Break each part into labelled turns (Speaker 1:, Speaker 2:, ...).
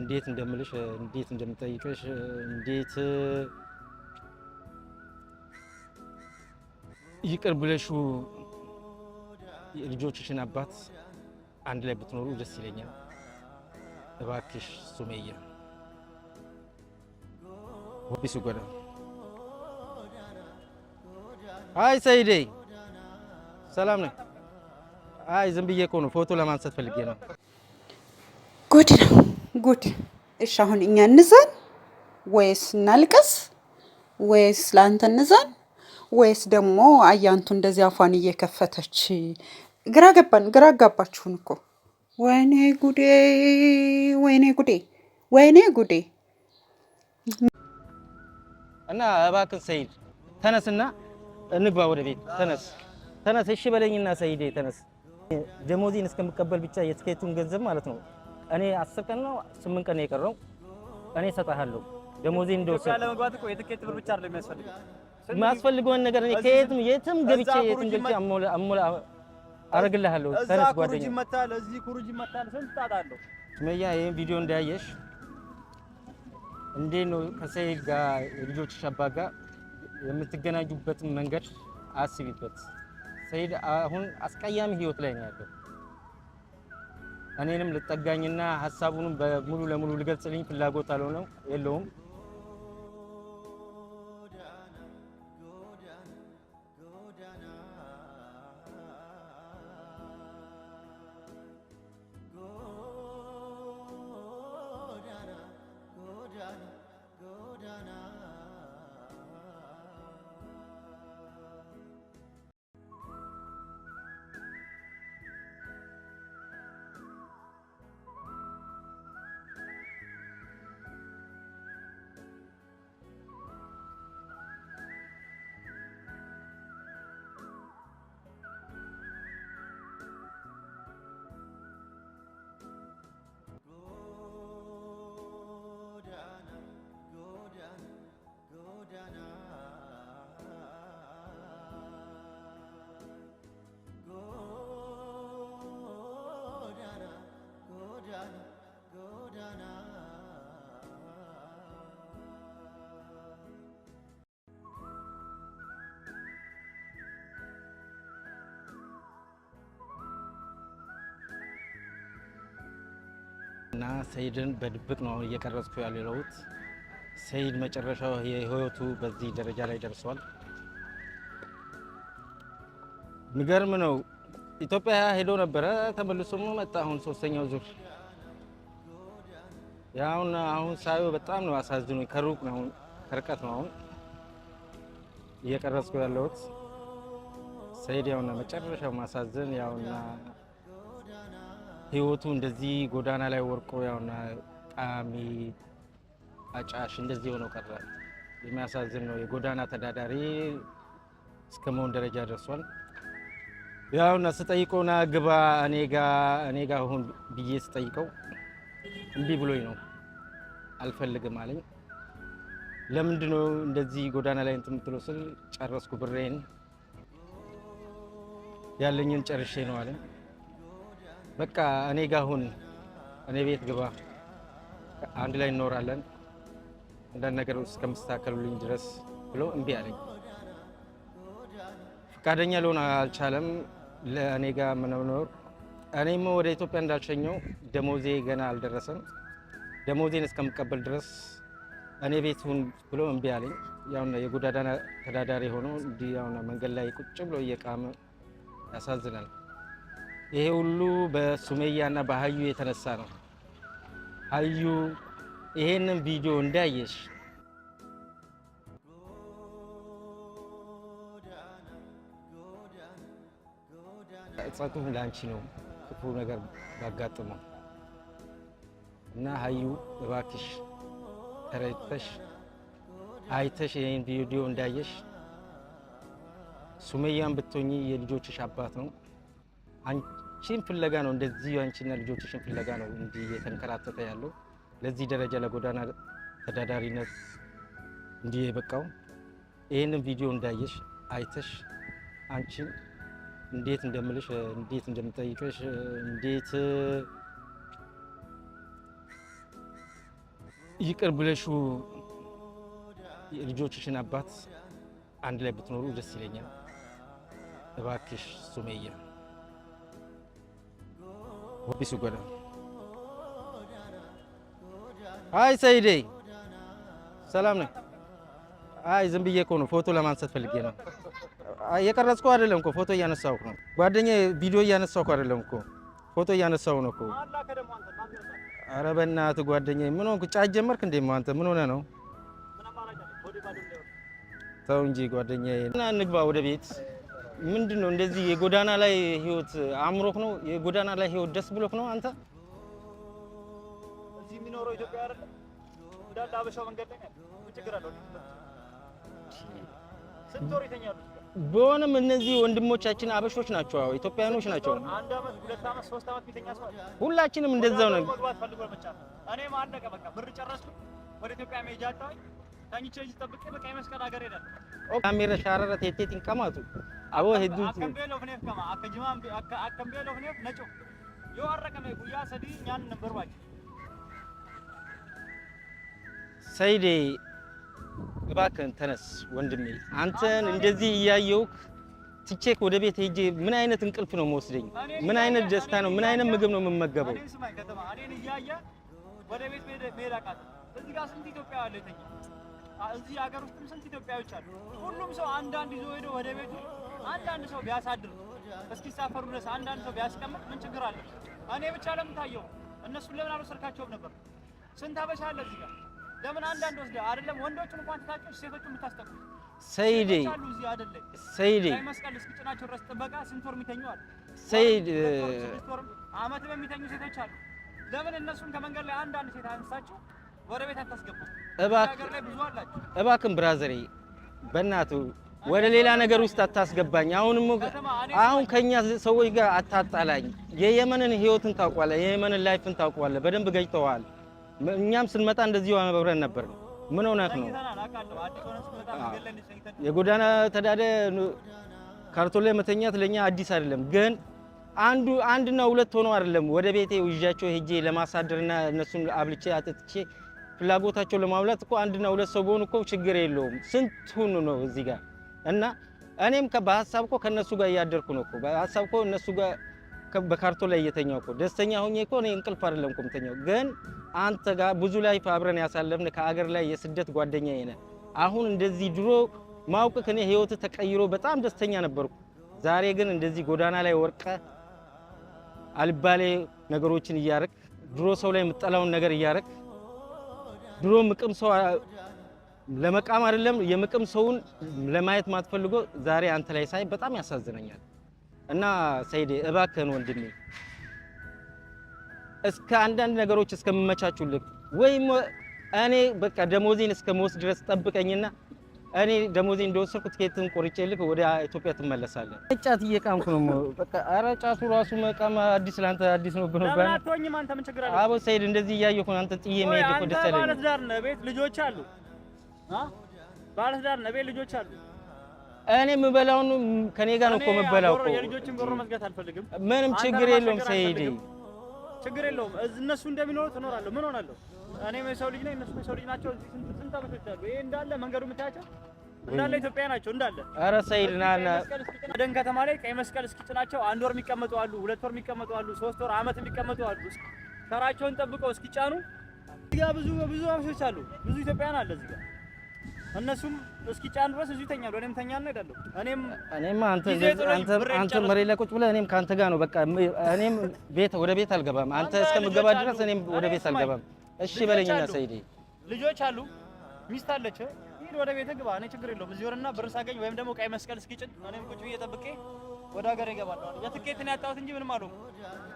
Speaker 1: እንዴት እንደምልሽ እንዴት እንደምጠይቅሽ እንዴት ይቅር ብለሽ የልጆችሽን አባት አንድ ላይ ብትኖሩ ደስ ይለኛል። እባክሽ ሱመያ ወቢሱ ጎዳ አይ ሰይዴ ሰላም ነኝ። አይ ዝም ብዬ እኮ ነው ፎቶ ለማንሳት ፈልጌ ነው።
Speaker 2: ጉድ ነው ጉድ። እሺ አሁን እኛ እንዘን ወይስ እናልቅስ ወይስ ላንተ እንዘን ወይስ ደግሞ አያንቱ እንደዚህ አፏን እየከፈተች ግራ ገባን። ግራ አጋባችሁን እኮ ወይኔ ጉዴ ወይኔ ጉዴ ወይኔ ጉዴ።
Speaker 1: እና እባክህ ሰይድ ተነስና እንግባ ወደ ቤት። ተነስ ተነስ፣ እሺ በለኝና ሰይዴ ተነስ። ደሞዜን እስከምቀበል ብቻ የትኬቱን ገንዘብ ማለት ነው። እኔ 10 ቀን ነው 8 ቀን ነው የቀረው። እኔ እሰጥሃለሁ ደሞዜን እንደወሰድኩ።
Speaker 3: ያለ መግባት እኮ የትኬት ብር ብቻ አይደለም የሚያስፈልገው።
Speaker 1: የሚያስፈልገውን ነገር እኔ ከየትም የትም ገብቼ አሞላ አረግልሃለሁ። ተነስ ጓደኛ።
Speaker 3: ኩሩጅ መታል፣ እዚህ ኩሩጅ መታል፣ ስንት ጣጣለሁ።
Speaker 1: ሱመያ ይሄን ቪዲዮ እንዳያየሽ እንዴት ነው ከሰይድ ጋር የልጆችሽ አባት ጋር የምትገናኙበትን መንገድ አስቢበት። ሰይድ አሁን አስቀያሚ ህይወት ላይ ነው ያለው። እኔንም ልጠጋኝና ሐሳቡንም በሙሉ ለሙሉ ልገልጽልኝ ፍላጎት አልሆነም የለውም። እና ሰይድን በድብቅ ነው እየቀረጽኩ ያለሁት። ሰይድ መጨረሻው የህይወቱ በዚህ ደረጃ ላይ ደርሷል። የሚገርም ነው። ኢትዮጵያ ሄዶ ነበረ ተመልሶ መጣ። አሁን 3ኛው ዙር ያውና አሁን ሳየው በጣም ነው አሳዝኖኝ። ከሩቅ ነው ከርቀት ነው አሁን እየቀረጽኩ ያለሁት። ሰይድ ያውና መጨረሻው ማሳዘን ያውና ህይወቱ እንደዚህ ጎዳና ላይ ወርቆ ያውና ቃሚ አጫሽ እንደዚህ ሆኖ ቀረ። የሚያሳዝን ነው። የጎዳና ተዳዳሪ እስከመሆን ደረጃ ደርሷል። ያውና ስጠይቀውና ግባ እኔ ጋ አሁን ብዬ ስጠይቀው እምቢ ብሎኝ ነው አልፈልግም አለኝ። ለምንድን ነው እንደዚህ ጎዳና ላይ እንትን የምትለው ስል ጨረስኩ ብሬን ያለኝን ጨርሼ ነው አለኝ። በቃ እኔ ጋ አሁን እኔ ቤት ግባ አንድ ላይ እንኖራለን አንዳንድ ነገሮች እስከምስተካከሉልኝ ድረስ ብሎ እምቢ አለኝ። ፈቃደኛ ሊሆን አልቻለም ለእኔ ጋር መኖር። እኔም ወደ ኢትዮጵያ እንዳልሸኘው ደሞዜ ገና አልደረሰም። ደሞዜን እስከምቀበል ድረስ እኔ ቤት ሁን ብሎ እምቢ አለኝ። ያውና የጎዳና ተዳዳሪ ሆኖ እንዲህ ያውና መንገድ ላይ ቁጭ ብሎ እየቃመ ያሳዝናል። ይሄ ሁሉ በሱመያና በሀዩ የተነሳ ነው። ሀዩ ይሄንን ቪዲዮ እንዳየሽ ጸጡም ላንቺ ነው ክፉ ነገር ባጋጥመው እና ሀዩ እባክሽ ተረድተሽ አይተሽ ይሄን ቪዲዮ እንዳየሽ ሱመያን ብትሆኚ የልጆችሽ አባት ነው። አንቺን ፍለጋ ነው እንደዚህ አንቺና ልጆችሽን ፍለጋ ነው እንዲህ የተንከራተተ ያለው ለዚህ ደረጃ ለጎዳና ተዳዳሪነት እንዲህ የበቃው። ይሄንን ቪዲዮ እንዳየሽ አይተሽ አንቺን እንዴት እንደምልሽ እንዴት እንደምጠይቅሽ እንዴት ይቅር ብለሹ ልጆችሽን አባት አንድ ላይ ብትኖሩ ደስ ይለኛል። እባክሽ ሱመያ ወቢሱ ጎዳ አይ ሰይዴ ሰላም ነህ? አይ ዝም ብዬ እኮ ነው ፎቶ ለማንሳት ፈልጌ ነው። የቀረጽኩ አይደለም እኮ ፎቶ እያነሳሁ ነው። ጓደኛዬ ቪዲዮ እያነሳሁ አይደለም እኮ ፎቶ እያነሳሁ ነው እኮ። ኧረ በእናትህ ጓደኛዬ ምን ሆንክ? ጫት ጀመርክ እንዴ? አንተ ምን ሆነህ ነው? ተው እንጂ ጓደኛዬ እና እንግባ ወደ ቤት። ምንድነው እንደዚህ የጎዳና ላይ ህይወት አምሮክ ነው? የጎዳና ላይ ህይወት ደስ ብሎክ ነው አንተ?
Speaker 3: እዚህ የሚኖረው ኢትዮጵያ አይደል? እንዳለ አበሻው መንገድ ላይ ነው። ምን ችግር አለው? ስንት ወር ይተኛሉ?
Speaker 1: በሆነም እነዚህ ወንድሞቻችን አበሾች ናቸው፣ ኢትዮጵያኖች ናቸው።
Speaker 3: አንድ አመት፣ ሁለት አመት፣ ሶስት አመት ቢተኛ ሰው
Speaker 1: ሁላችንም እንደዛው ነው።
Speaker 3: መግባት ፈልጎ ብቻ እኔም አለቀ በቃ ብር ጨረስኩ። ወደ ኢትዮጵያ መሄጃ አጣሁኝ። ታኝቼ እዚህ ጠብቄ በቃ የመስቀል ሀገር ሄዳለሁ።
Speaker 1: ካሜራ ሻራራ ቴቴቲን ቀማቱ አቦ ሄዱ
Speaker 3: አከምቤሎ ፍኔፍ ከማ አከጅማም አከምቤሎ ፍኔፍ ነጮ የወረቀመ ጉያ ሰዲ ኛን ነበር ባጭ
Speaker 1: ሰይዴ እባክህን ተነስ ወንድሜ። አንተን እንደዚህ እያየሁህ ትቼክ ወደ ቤት ሄጄ ምን አይነት እንቅልፍ ነው የምወስደኝ? ምን አይነት ደስታ ነው? ምን አይነት ምግብ ነው የምመገበው?
Speaker 3: እኔ ስማኝ ከተማ እኔን እያየ ወደ ቤት መሄድ አቃተኝ። እዚህ ጋር ስንት ኢትዮጵያዊ አለ የተኛ እዚህ ሀገር ውስጥም ስንት ኢትዮጵያዎች አሉ። ሁሉም ሰው አንዳንድ ይዞ ሄዶ ወደ ቤቱ አንዳንድ ሰው ቢያሳድር እስኪሳፈሩ ድረስ አንዳንድ ሰው ቢያስቀምጥ ምን ችግር አለ? እኔ ብቻ ለምን ታየው? እነሱን ለምን አልወሰድካቸውም ነበር? ስንት አበሻ አለ እዚህ ጋር ለምን አንዳንድ ወስደህ አይደለም ወንዶቹን እንኳን ትታቸው ሴቶቹን የምታስጠቁ
Speaker 1: ሰይዴ
Speaker 3: እዚህ አይደለም
Speaker 1: ሰይዴ
Speaker 3: ቀይ መስቀል እስኪጭናቸው ድረስ ጥበቃ ስንት ወር የሚተኙ አሉ።
Speaker 1: ሰይድ
Speaker 3: አመትም የሚተኙ ሴቶች አሉ። ለምን እነሱን ከመንገድ ላይ አንዳንድ ሴት አንሳቸው ወደ ቤት አታስገባ? ሀገር ላይ ብዙ አላችሁ።
Speaker 1: እባክህን ብራዘሬ በእናትህ ወደ ሌላ ነገር ውስጥ አታስገባኝ። አሁን ከኛ ሰዎች ጋር አታጣላኝ። የየመንን ህይወትን ታውቋለህ፣ የየመንን ላይፍን ታውቋለህ፣ በደንብ ገጭተዋል። እኛም ስንመጣ እንደዚህ አብረን ነበር። ምን ሆነህ ነው? የጎዳና ተዳዳሪ ካርቶን ላይ መተኛት ለኛ አዲስ አይደለም። ግን አንድና ሁለት ሆኖ አይደለም ወደ ቤቴ ይዣቸው ሄጄ ለማሳደርና እነሱን አብልቼ አጥጥቼ ፍላጎታቸው ለማብላት እኮ አንድና ሁለት ሰው ቢሆን እኮ ችግር የለውም። ስንቱን ነው እዚህ ጋር እና እኔም በሀሳብ እኮ ከነሱ ጋር እያደርኩ ነው እኮ በሀሳብ እኮ እነሱ ጋር በካርቶን ላይ እየተኛው እኮ ደስተኛ ሆኜ እኮ እኔ እንቅልፍ አይደለም እኮ የምተኛው። ግን አንተ ጋር ብዙ ላይፍ አብረን ያሳለፍን ከአገር ላይ የስደት ጓደኛዬ ነህ። አሁን እንደዚህ ድሮ ማውቅህ እኔ ህይወት ተቀይሮ በጣም ደስተኛ ነበርኩ። ዛሬ ግን እንደዚህ ጎዳና ላይ ወርቀ አልባሌ ነገሮችን እያረክ ድሮ ሰው ላይ የምጠላውን ነገር እያረክ ድሮ ምቅም ሰው ለመቃም አይደለም የምቅም ሰውን ለማየት ማትፈልጎ ዛሬ አንተ ላይ ሳይ በጣም ያሳዝነኛል። እና ሰይዴ እባክህን ወንድሜ እስከ አንዳንድ ነገሮች እስከምመቻቹልህ ወይም እኔ በቃ ደሞዜን እስከምወስድ ድረስ ጠብቀኝና እኔ ደሞዜን እንደወሰድኩ ትኬትን ቆርጬልህ ወደ ኢትዮጵያ ትመለሳለህ። ጫት እየቃምኩ ነው በቃ። ኧረ ጫቱ ራሱ መቃም አዲስ ላንተ አዲስ ነው ብሎ
Speaker 3: ለምን አትሆኝም አንተ? ምን ችግር አለ?
Speaker 1: አቦ ሰይድ እንደዚህ እያየሁ ነው አንተ ጥዬ መሄድ እኮ ደስ አይለኝም።
Speaker 3: ባለትዳር ነህ፣ ቤት ልጆች አሉ። ባለትዳር ነህ፣ ቤት ልጆች አሉ።
Speaker 1: እኔ የምበላውን ከኔ ጋር ነው እኮ የምበላው እኮ።
Speaker 3: የልጆችን በሮ መዝጋት አልፈልግም።
Speaker 1: ምንም ችግር የለውም ሰይድ፣
Speaker 3: ችግር የለውም። እነሱ እንደሚኖሩት እኖራለሁ። ምን ሆናለሁ? እኔም የሰው ልጅ ነኝ፣ እነሱ የሰው ልጅ ናቸው። እዚህ ስንት አበሾች አሉ። ይሄ እንዳለ መንገዱ የምታያቸው እንዳለ ኢትዮጵያ ናቸው እንዳለ።
Speaker 1: ኧረ ሰይድ ናና
Speaker 3: አደን ከተማ ላይ ቀይ መስቀል እስኪጭናቸው አንድ ወር የሚቀመጡ አሉ፣ ሁለት ወር የሚቀመጡ አሉ፣ ሶስት ወር አመት የሚቀመጡ አሉ። ተራቸውን ጠብቀው እስኪጫኑ እዚህ ጋር ብዙ አበሾች አሉ፣ ብዙ ኢትዮጵያውያን አለ እዚህ ጋር። እነሱም እስኪጫኑ ድረስ እዚሁ ይተኛሉ። እኔም ተኛና እሄዳለሁ። እኔም
Speaker 1: አንተ መሬት ላይ ቁጭ ብለህ እኔም ካንተ ጋር ነው በቃ። እኔም ወደ ቤት አልገባም። አንተ እስከምገባ ድረስ እኔም ወደ ቤት አልገባም። እሺ በለኝና ሰይዴ። ልጆች አሉ፣ ሚስት አለች። ሂድ ወደ ቤት ግባ። እኔ ችግር የለውም። እዚህ ወርና ብር ሳገኝ ወይም ደግሞ ቀይ መስቀል እስኪጭን እኔም ቁጭ ብዬ ጠብቄ ወደ ሀገር እገባለሁ። የትኬት ነው ያጣሁት እንጂ ምንም አልሆንኩም።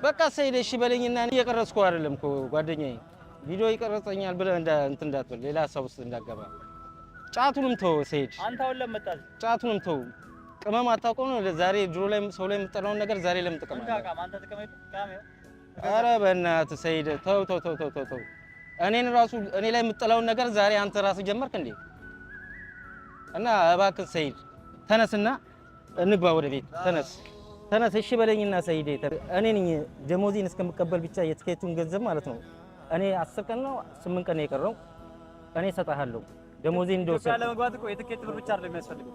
Speaker 1: በቃ ሰይዴ እሺ በለኝና እየቀረጽኩ አይደለም እኮ ጓደኛዬ። ቪዲዮ ይቀርጸኛል ብለህ እንትን እንዳትል፣ ሌላ ሀሳብ ውስጥ እንዳትገባ። ጫቱንም ተው ሰይድ። አንተ አሁን ለመጣል ጫቱንም ተው። ቅመም አታውቀው ነው ዛሬ ድሮ ላይ ሰው ላይ የምጠላውን ነገር ዛሬ ለምን ትቀማለህ? አንተ ተቀመጥ ካሜው። ኧረ በእናትህ ሰይድ ተው። እኔ ላይ የምጠላውን ነገር ዛሬ አንተ ራስህ ጀመርክ እንዴ? እና እባክህ ሰይድ ተነስና እንግባ ወደ ቤት። ተነስ እሺ በለኝና ሰይድ። እኔ ነኝ ደሞዜን እስከምቀበል ብቻ የትኬቱን ገንዘብ ማለት ነው። እኔ 10 ቀን ነው 8 ቀን የቀረው እኔ እሰጥሃለሁ ደሞዜን እንደወሰድኩ
Speaker 3: ኢትዮጵያ ለመግባት እኮ የትኬት ብር ብቻ አይደለም የሚያስፈልገው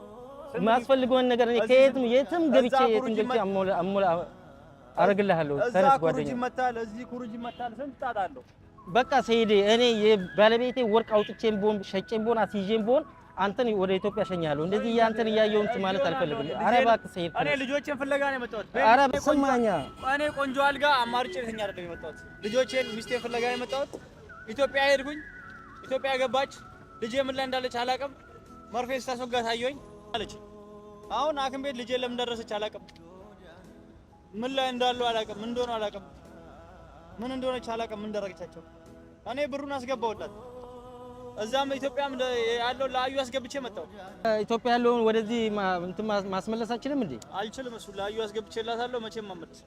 Speaker 1: ማስፈልገውን ነገር እኔ ከየትም የትም ገብቼ አሞላ አረግልሃለሁ ተነስ ጓደኛ
Speaker 3: እዚህ ኩሩጅ ይመታል ስንት ጣጣ አለው
Speaker 1: በቃ ሰይድ እኔ የባለቤቴ ወርቅ አውጥቼም ቦን ሸጬም ቦን አስይዤም ቦን አንተን ወደ ኢትዮጵያ ሸኛለሁ እንደዚህ ያንተን ያየው እንት ማለት አልፈልግም ኧረ እባክህ ሰይድ
Speaker 3: እኔ ልጆቼን ፍለጋ ነው የመጣሁት
Speaker 1: ኧረ በስማኛ
Speaker 3: እኔ ቆንጆ አልጋ አማርጬ ልተኛ አይደለም የመጣሁት ልጆቼን ሚስቴን ፍለጋ ነው የመጣሁት ኢትዮጵያ ሄድኩኝ ኢትዮጵያ ገባች ልጄ ምን ላይ እንዳለች አላውቅም መርፌ ስታስወጋ ታየኝ አለች አሁን አክም ቤት ልጄ ለምን ደረሰች አላውቅም ምን ላይ እንዳሉ አላውቅም ምን እንደሆነ አላውቅም ምን እንደሆነች አላውቅም ምን ደረገቻቸው እኔ ብሩን አስገባውላት እዛም ኢትዮጵያም ያለው ለአዩ አስገብቼ መጣሁ
Speaker 1: ኢትዮጵያ ያለውን ወደዚህ እንት ማስመለሳችንም እንዴ
Speaker 3: አልችልም እሱ ለአዩ አስገብቼላታለሁ መቼም ማመለስ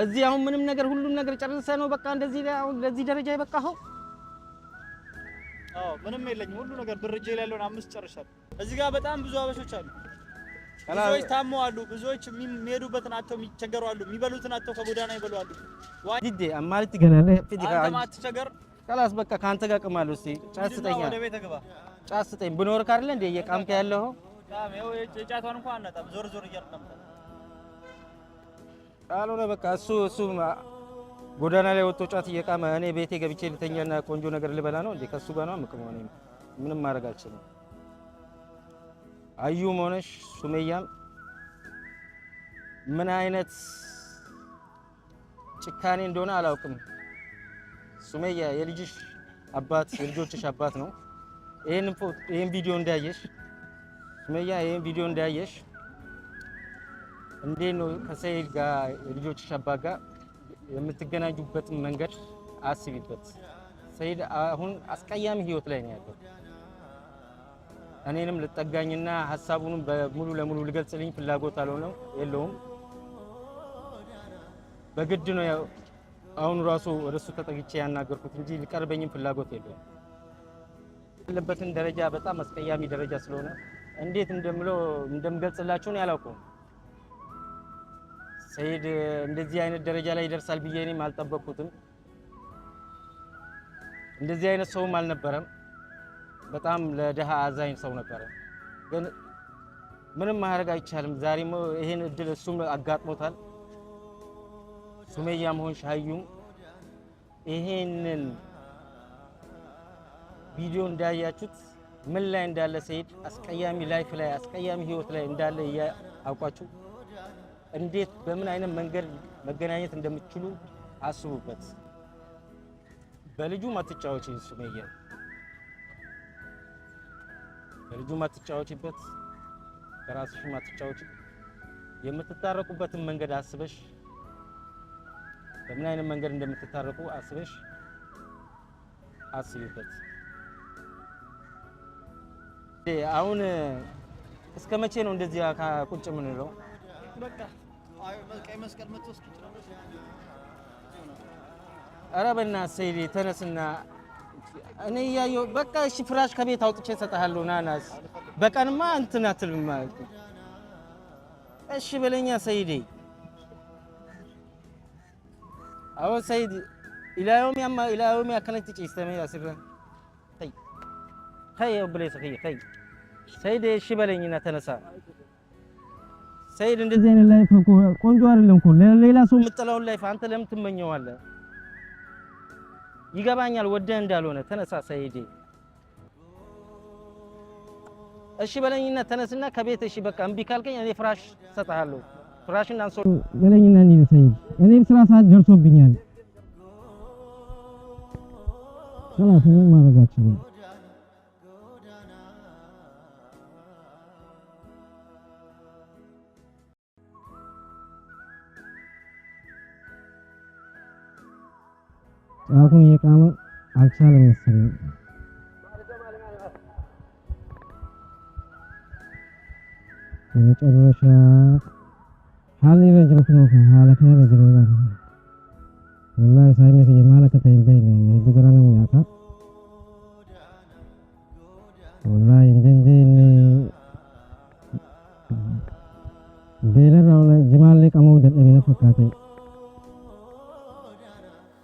Speaker 1: እዚህ አሁን ምንም ነገር ሁሉም ነገር ጨርሰ ነው በቃ እንደዚህ አሁን ለዚህ ደረጃ ይበቃው
Speaker 3: አዎ ምንም የለኝም ሁሉ ነገር ብር እጄ ላይ ያለውን 5 ጨርሻለሁ እዚህ ጋር በጣም ብዙ አበሾች አሉ ብዙዎች ታመው አሉ ብዙዎች የሚሄዱበትን አጥተው የሚቸገሩ አሉ የሚበሉትን አጥተው ከጎዳና ይበሉ አሉ
Speaker 1: ዲዴ አማልት ገናለ
Speaker 3: ፊዚካ አትቸገር
Speaker 1: خلاص በቃ ካንተ ጋር ቀማሉ እስቲ ጫት ስጠኛ
Speaker 3: ወደ ቤት ገባ
Speaker 1: ጫት ስጠኝ ብኖር ካርለ እንደ የቃምከ ያለው
Speaker 3: ዳም ይኸው የጫቷን እንኳን አናጣም ዞር ዞር እያልከም
Speaker 1: ካልሆነ በቃ እሱ ጎዳና ላይ ወጥቶ ጫት እየቃመ እኔ ቤቴ ገብቼ ልተኛና ቆንጆ ነገር ልበላ ነው እንዴ ከሱ ጋር ነው ምቅም ሆነ ምንም ማድረግ አልችልም አዩም ሆነሽ ሱመያም ምን አይነት ጭካኔ እንደሆነ አላውቅም ሱመያ የልጅሽ አባት የልጆችሽ አባት ነው ይሄን ቪዲዮ እንዳያየሽ ሱመያ ይሄን ቪዲዮ እንዳያየሽ እንዴት ነው ከሰይድ ጋር የልጆችሽ አባት ጋር የምትገናኙበት መንገድ አስቢበት ሰይድ አሁን አስቀያሚ ህይወት ላይ ነው ያለው እኔንም ልጠጋኝና ሐሳቡንም በሙሉ ለሙሉ ልገልጽልኝ ፍላጎት አልሆነም የለውም በግድ ነው አሁን ራሱ ወደሱ ተጠግቼ ያናገርኩት እንጂ ሊቀርበኝም ፍላጎት የለውም ያለበትን ደረጃ በጣም አስቀያሚ ደረጃ ስለሆነ እንዴት እንደምገልጽላችሁ ነው ያላውቀው ሰይድ እንደዚህ አይነት ደረጃ ላይ ይደርሳል ብዬ እኔም አልጠበቅኩትም እንደዚህ አይነት ሰውም አልነበረም በጣም ለደሃ አዛኝ ሰው ነበር ግን ምንም ማድረግ አይቻልም ዛሬም ይሄን እድል እሱም አጋጥሞታል ሱመያም ሆንሽ ሀዩም ይሄንን ቪዲዮ እንዳያችሁት ምን ላይ እንዳለ ሰይድ አስቀያሚ ላይፍ ላይ አስቀያሚ ህይወት ላይ እንዳለ ያውቃችሁ እንዴት በምን አይነት መንገድ መገናኘት እንደምትችሉ አስቡበት በልጁ ማትጫወቺ ሱመያ በልጁ ማትጫወቺበት በራስሽ ማትጫወቺ የምትታረቁበትን መንገድ አስበሽ በምን አይነት መንገድ እንደምትታረቁ አስበሽ አስቢበት አሁን እስከ መቼ ነው እንደዚህ ቁጭ የምንለው
Speaker 3: በቃ ቀይ መስቀል መጥቶ እስኪጭራው
Speaker 1: ኧረ በእናትህ ሰይድ ተነስና እኔ ያየው በቃ እሺ ፍራሽ ከቤት አውጥቼ እሰጥሃለሁ ናናስ በቀንማ እንትን አትልም ማለት እሺ በለኛ ሰይድ አዎ ሰይድ ኢላዮም ያከነች ጭስተመ ያስረ ታይ ብለሽ ታይ ሰይድ እሺ በለኝና ተነሳ ሰይድ እንደዚህ አይነት ላይፍ ቆንጆ አይደለም እኮ ሌላ ሰው የምትጠላውን ላይፍ አንተ ለምን ትመኘዋለህ ይገባኛል ወደህ እንዳልሆነ ተነሳ ሰይድ እሺ በለኝና ተነስና ከቤት እሺ በቃ እምቢ ካልከኝ እኔ ፍራሽ ሰጣለሁ ፍራሽን አንሶ በለኝና እንዴ ሰይድ እኔም ስራ ሰዓት ደርሶብኛል خلاص ምን ማረጋችሁ አሁን የቃመ አልቻለም መሰለኝ የመጨረሻ حال يرجعك نوك حالك يرجعك والله سامي في مالك تيبين يذكرنا مياك والله ينديني بيرر ولا جمال لك أمود الأمين فكاتي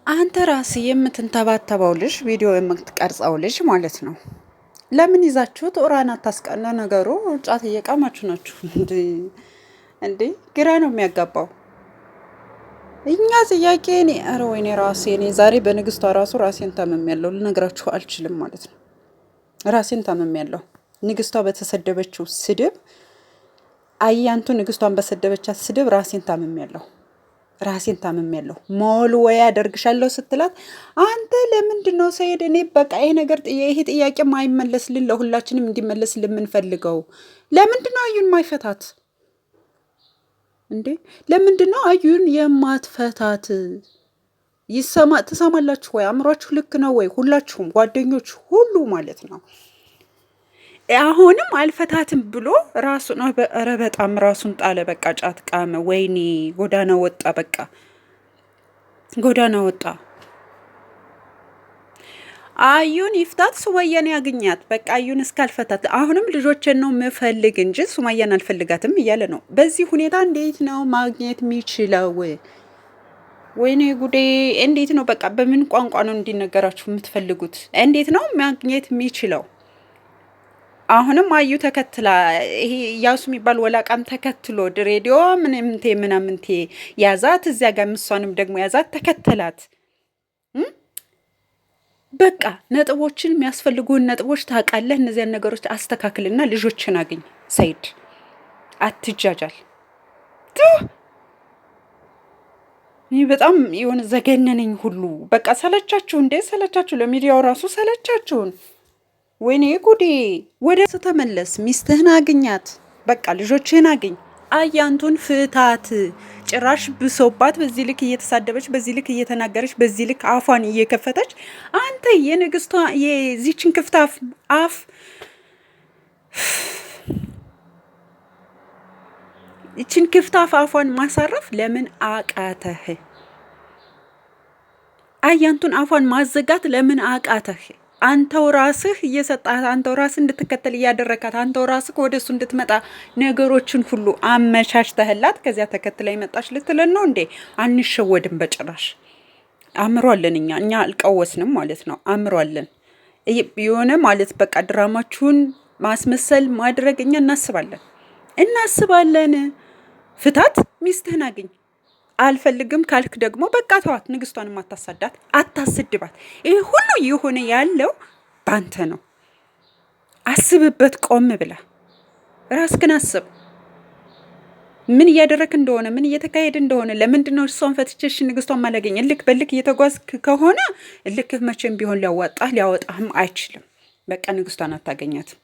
Speaker 2: አንተ ራስ የምትንተባተበው ልጅ ቪዲዮ የምትቀርጸው ልጅ ማለት ነው። ለምን ይዛችሁት ኦራን አታስቀና? ነገሩ ጫት እየቃማችሁ ናችሁ እንዴ? ግራ ነው የሚያጋባው። እኛ ጥያቄ እኔ ኧረ ወይኔ ራሴ እኔ ዛሬ በንግስቷ ራሱ ራሴን ታመሚያለሁ፣ ልነግራችሁ አልችልም ማለት ነው። ራሴን ታመሚያለሁ። ንግስቷ በተሰደበችው ስድብ፣ አያንቱ ንግስቷን በሰደበቻት ስድብ ራሴን ታመሚያለሁ። ሞልወያ አደርግሻለሁ ስትላት አንተ ለምንድን ነው ሰይድ? እኔ በቃ ይሄ ጥያቄ ማይመለስልን ለሁላችንም እንዲመለስልን የምንፈልገው ለምንድን ነው አዩን ማይፈታት እንዴ? ለምንድን ነው አዩን የማትፈታት? ትሰማላችሁ ወይ? አእምሯችሁ ልክ ነው ወይ? ሁላችሁም ጓደኞች ሁሉ ማለት ነው። አሁንም አልፈታትም ብሎ ራሱን በጣም ራሱን ጣለ። በቃ ጫት ቃመ። ወይኔ ጎዳና ወጣ። በቃ ጎዳና ወጣ። አዩን ይፍታት፣ ሱመያን ያግኛት። በቃ አዩን እስካልፈታት አሁንም ልጆችን ነው የምፈልግ እንጂ ሱመያን አልፈልጋትም እያለ ነው። በዚህ ሁኔታ እንዴት ነው ማግኘት የሚችለው? ወይኔ ጉዴ! እንዴት ነው በቃ በምን ቋንቋ ነው እንዲነገራችሁ የምትፈልጉት? እንዴት ነው ማግኘት የሚችለው? አሁንም አዩ ተከትላ ይሄ ያሱ የሚባል ወላቃም ተከትሎ ድሬዲዮ ምናምንቴ ያዛት። እዚያ ጋር ምሷንም ደግሞ ያዛት፣ ተከተላት። በቃ ነጥቦችን የሚያስፈልጉን ነጥቦች ታውቃለህ። እነዚያን ነገሮች አስተካክልና ልጆችን አግኝ። ሰይድ አትጃጃል። ይህ በጣም የሆነ ዘገነነኝ ሁሉ። በቃ ሰለቻችሁ እንዴ? ሰለቻችሁ። ለሚዲያው ራሱ ሰለቻችሁን። ወይኔ ጉዴ! ወደ ተመለስ፣ ሚስትህን አግኛት። በቃ ልጆችህን አግኝ። አያንቱን ፍታት። ጭራሽ ብሶባት በዚህ ልክ እየተሳደበች፣ በዚህ ልክ እየተናገረች፣ በዚህ ልክ አፏን እየከፈተች አንተ የንግስቷ የዚችን ክፍታፍ አፍ ይችን ክፍታፍ አፏን ማሳረፍ ለምን አቃተህ? አያንቱን አፏን ማዘጋት ለምን አቃተህ? አንተው ራስህ እየሰጣት፣ አንተው ራስህ እንድትከተል እያደረካት፣ አንተው ራስህ ወደ እሱ እንድትመጣ ነገሮችን ሁሉ አመቻችተህላት ከዚያ ተከትላ ይመጣች ልትለን ነው እንዴ? አንሸወድም በጭራሽ። አምሯለን። እኛ አልቀወስንም ማለት ነው። አምሯለን የሆነ ማለት በቃ ድራማችሁን ማስመሰል ማድረግ እኛ እናስባለን። ፍታት፣ ሚስትህን አግኝ። አልፈልግም ካልክ ደግሞ በቃ ተዋት። ንግስቷንም አታሳዳት፣ አታስድባት። ይህ ሁሉ የሆነ ያለው ባንተ ነው። አስብበት፣ ቆም ብላ ራስህን አስብ። ምን እያደረክ እንደሆነ፣ ምን እየተካሄደ እንደሆነ፣ ለምንድን ነው እሷን ፈትቼሽ ንግስቷን ማላገኝ? እልክ በልክ እየተጓዝክ ከሆነ እልክህ መቼም ቢሆን ሊያወጣህም አይችልም። በቃ ንግስቷን አታገኛትም።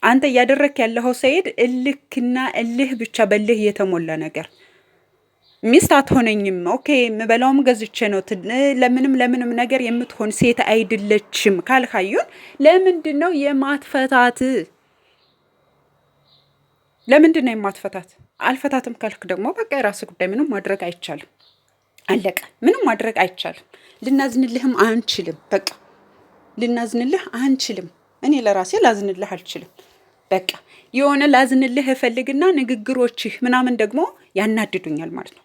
Speaker 2: አንተ እያደረክ ያለኸው ሰይድ እልክና እልህ ብቻ፣ በልህ የተሞላ ነገር። ሚስት አትሆነኝም፣ ኦኬ የምበላውም ገዝቼ ነው፣ ለምንም ነገር የምትሆን ሴት አይደለችም ካልካዩን ለምንድን ነው የማትፈታት? ለምንድን ነው የማትፈታት? አልፈታትም ካልክ ደግሞ በቃ የራስህ ጉዳይ። ምንም ማድረግ አይቻልም። አለቀ። ምንም ማድረግ አይቻልም። ልናዝንልህም አንችልም። በቃ ልናዝንልህ አንችልም። እኔ ለራሴ ላዝንልህ አልችልም። በቃ የሆነ ላዝንልህ እፈልግና ንግግሮችህ ምናምን ደግሞ ያናድዱኛል ማለት ነው።